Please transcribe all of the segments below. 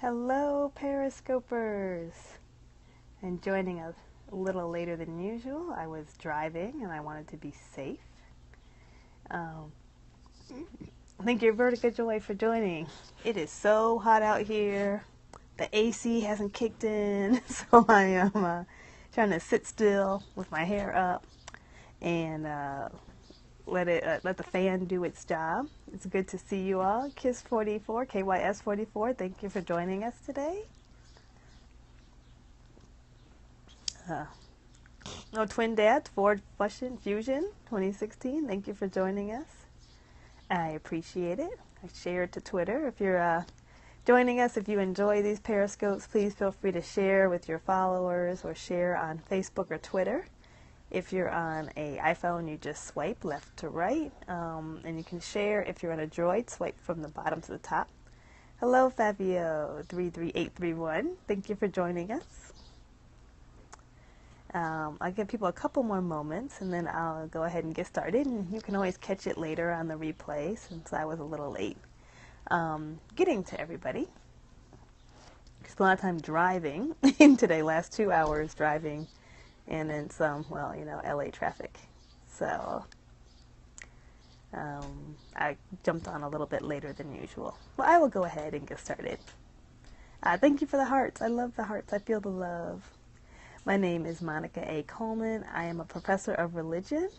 Hello, Periscopers! I'm joining a little later than usual. I was driving and I wanted to be safe. Um, Thank you, Vertical Joy, for joining. It is so hot out here. The AC hasn't kicked in, so I am trying to sit still with my hair up and let the fan do its job. It's good to see you all. Kiss44, KYS44, thank you for joining us today. Twin Dads, Ford Fusion 2016, thank you for joining us. I appreciate it. I share it to Twitter. If you're joining us, if you enjoy these Periscopes, please feel free to share with your followers or share on Facebook or Twitter. If you're on an iPhone, you just swipe left to right, and you can share. If you're on a Droid, swipe from the bottom to the top. Hello, Fabio33831. Thank you for joining us. I'll give people a couple more moments, and then I'll go ahead and get started. And you can always catch it later on the replay, since I was a little late getting to everybody. Spent a lot of time driving today, last 2 hours driving. And then some, LA traffic. So I jumped on a little bit later than usual. Well, I will go ahead and get started. Thank you for the hearts. I love the hearts. I feel the love. My name is Monica A. Coleman. I am a professor of religion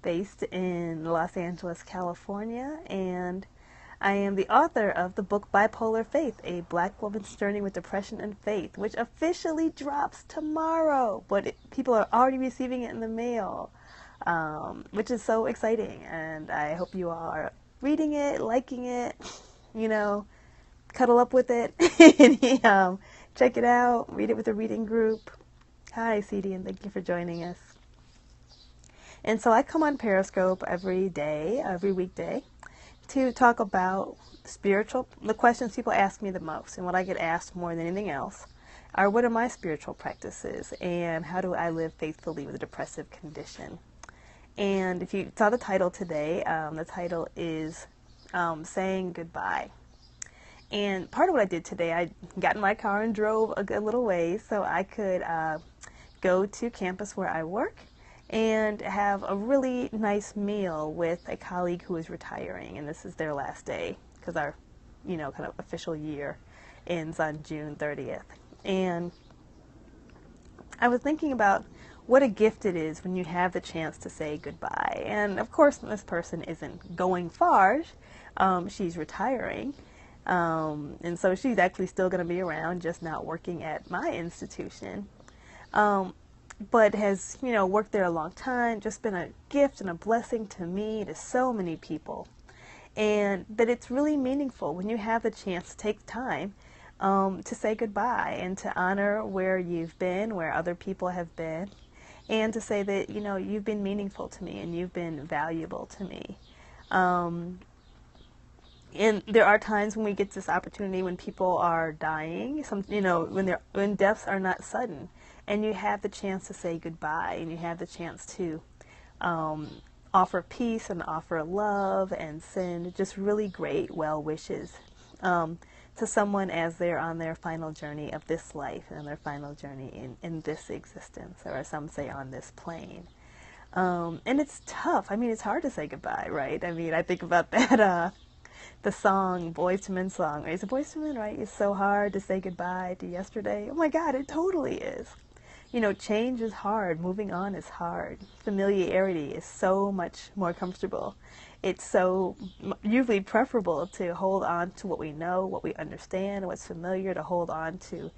based in Los Angeles, California, and I am the author of the book Bipolar Faith, A Black Woman's Journey with Depression and Faith, which officially drops tomorrow, but people are already receiving it in the mail, which is so exciting, and I hope you all are reading it, liking it, cuddle up with it, and check it out, read it with a reading group. Hi, CD, and thank you for joining us. And so I come on Periscope every weekday, to talk about the questions people ask me the most, and what I get asked more than anything else are, what are my spiritual practices, and how do I live faithfully with a depressive condition? And if you saw the title today, the title is Saying Goodbye. And part of what I did today, I got in my car and drove a good little ways so I could go to campus where I work and have a really nice meal with a colleague who is retiring, and this is their last day because our, kind of official year ends on June 30th. And I was thinking about what a gift it is when you have the chance to say goodbye. And of course, this person isn't going far. She's retiring. And so she's actually still going to be around, just not working at my institution. But has, worked there a long time, just been a gift and a blessing to me, to so many people. And that it's really meaningful when you have the chance to take time to say goodbye and to honor where you've been, where other people have been, and to say that, you've been meaningful to me and you've been valuable to me. And there are times when we get this opportunity when people are dying, when deaths are not sudden, and you have the chance to say goodbye, and you have the chance to offer peace and offer love and send just really great well wishes to someone as they're on their final journey of this life and their final journey in this existence, or as some say, on this plane. And it's tough. It's hard to say goodbye, right? I think about that. The song, Boyz II Men song, right? It's a Boyz II Men, right? It's so hard to say goodbye to yesterday. Oh my God, it totally is. Change is hard. Moving on is hard. Familiarity is so much more comfortable. It's so usually preferable to hold on to what we know, what we understand, what's familiar, to hold on to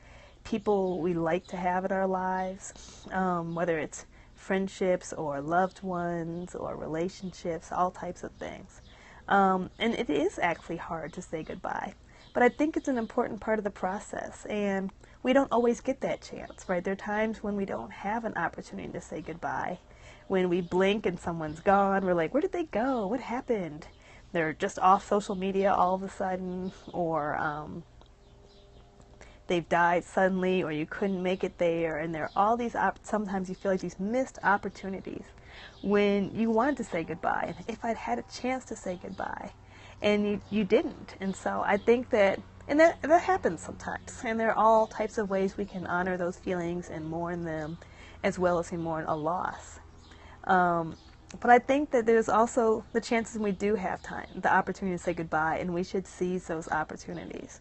people we like to have in our lives, whether it's friendships or loved ones or relationships, all types of things. And it is actually hard to say goodbye, but I think it's an important part of the process, and we don't always get that chance, right? There are times when we don't have an opportunity to say goodbye. When we blink and someone's gone, we're like, where did they go? What happened? They're just off social media all of a sudden, or they've died suddenly, or you couldn't make it there, and there are all these, sometimes you feel like these missed opportunities when you wanted to say goodbye. If I'd had a chance to say goodbye, and you didn't. And so I think that And that happens sometimes. And there are all types of ways we can honor those feelings and mourn them, as well as we mourn a loss. But I think that there's also the chances we do have time, the opportunity to say goodbye, and we should seize those opportunities.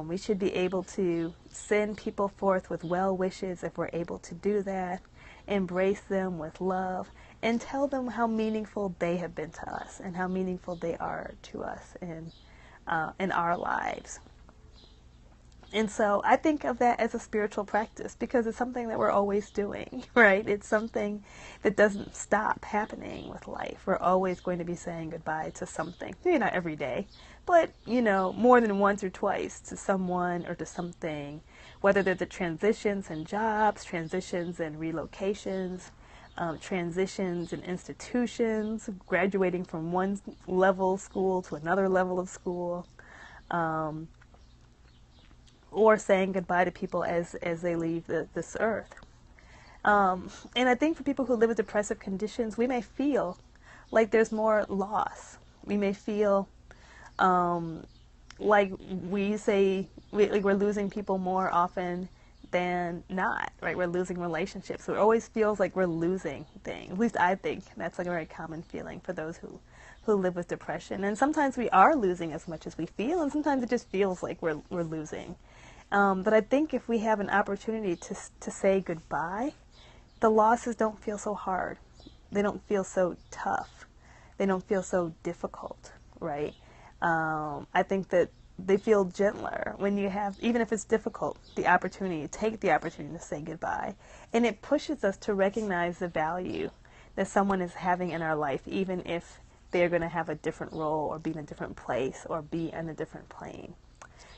We should be able to send people forth with well wishes if we're able to do that, embrace them with love, and tell them how meaningful they have been to us and how meaningful they are to us in our lives. And so I think of that as a spiritual practice because it's something that we're always doing, right? It's something that doesn't stop happening with life. We're always going to be saying goodbye to something. Maybe not every day, but, more than once or twice to someone or to something, whether they're the transitions in jobs, transitions in relocations, transitions in institutions, graduating from one level of school to another level of school, or saying goodbye to people as they leave this earth. And I think for people who live with depressive conditions, we may feel like there's more loss. We may feel like we're losing people more often than not, right? We're losing relationships. So it always feels like we're losing things. At least I think that's like a very common feeling for those who live with depression. And sometimes we are losing as much as we feel, and sometimes it just feels like we're losing. But I think if we have an opportunity to say goodbye, the losses don't feel so hard. They don't feel so tough. They don't feel so difficult, right? I think that they feel gentler when you have, even if it's difficult, take the opportunity to say goodbye. And it pushes us to recognize the value that someone is having in our life, even if they're going to have a different role or be in a different place or be in a different plane.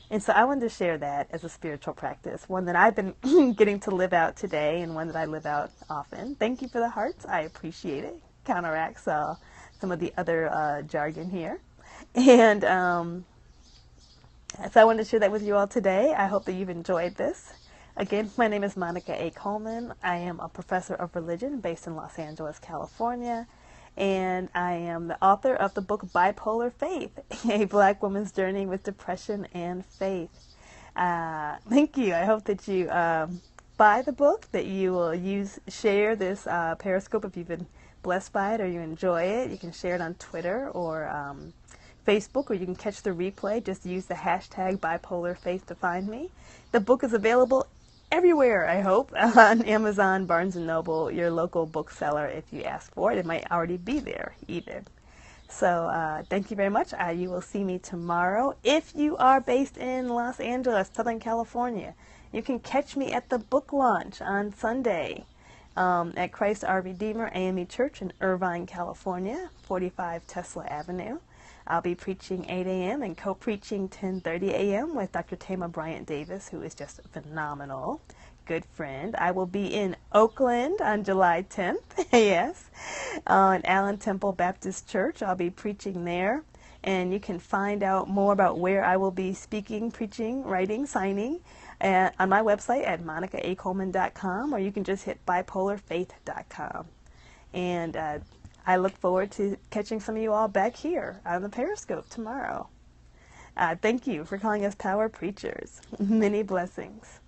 And so I wanted to share that as a spiritual practice, one that I've been getting to live out today and one that I live out often. Thank you for the hearts. I appreciate it. Counteracts some of the other jargon here. And so I wanted to share that with you all today. I hope that you've enjoyed this. Again, my name is Monica A. Coleman. I am a professor of religion based in Los Angeles, California. And I am the author of the book Bipolar Faith, A Black Woman's Journey with Depression and Faith. Thank you. I hope that you buy the book, that you will share this Periscope if you've been blessed by it or you enjoy it. You can share it on Twitter or Facebook, or you can catch the replay. Just use the hashtag Bipolar Faith to find me. The book is available everywhere, I hope, on Amazon, Barnes & Noble, your local bookseller. If you ask for it, it might already be there even. So thank you very much. You will see me tomorrow. If you are based in Los Angeles, Southern California, you can catch me at the book launch on Sunday at Christ Our Redeemer AME Church in Irvine, California, 45 Tesla Avenue. I'll be preaching 8 a.m. and co-preaching 10:30 a.m. with Dr. Tama Bryant Davis, who is just a phenomenal good friend. I will be in Oakland on July 10th, yes, in Allen Temple Baptist Church. I'll be preaching there, and you can find out more about where I will be speaking, preaching, writing, signing on my website at monicaacoleman.com, or you can just hit bipolarfaith.com. And I look forward to catching some of you all back here on the Periscope tomorrow. Thank you for calling us Power Preachers. Many blessings.